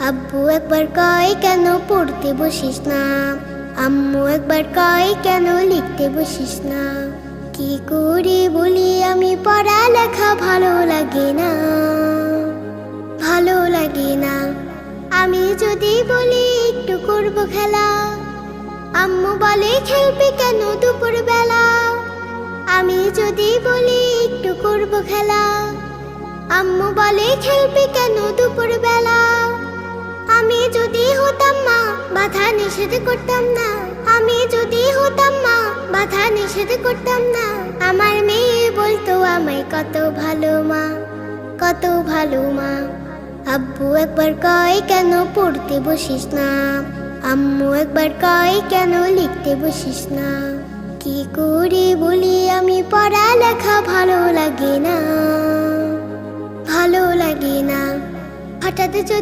আব্বু একবার কয় কেন পড়তে বসিস না, আম্মু একবার কয় কেন লিখতে বসিস না। কি করে বলি আমি পড়ালেখা ভালো লাগে না, ভালো লাগে না। আমি যদি বলি একটু করব খেলা, আম্মু বলে খেলবি কেন দুপুর বেলা। আমি যদি বলি একটু করব খেলা, আম্মু বলে খেলবি কেন দুপুর বেলা। আমি যদি হতাম মা বাধা নিষেধ করতাম না, আমি যদি হতাম মা বাধা নিষেধ করতাম না। আমার মেয়ে বলতো আমায় কত ভালো মা, কত ভালো মা। আব্বু একবার কয় কেন পড়তে বসিস না, আম্মু একবার কয় কেন লিখতে বসিস না। কি করে বলি আমি পড়ালেখা ভালো লাগে না, ভালো লাগে না। হঠাৎ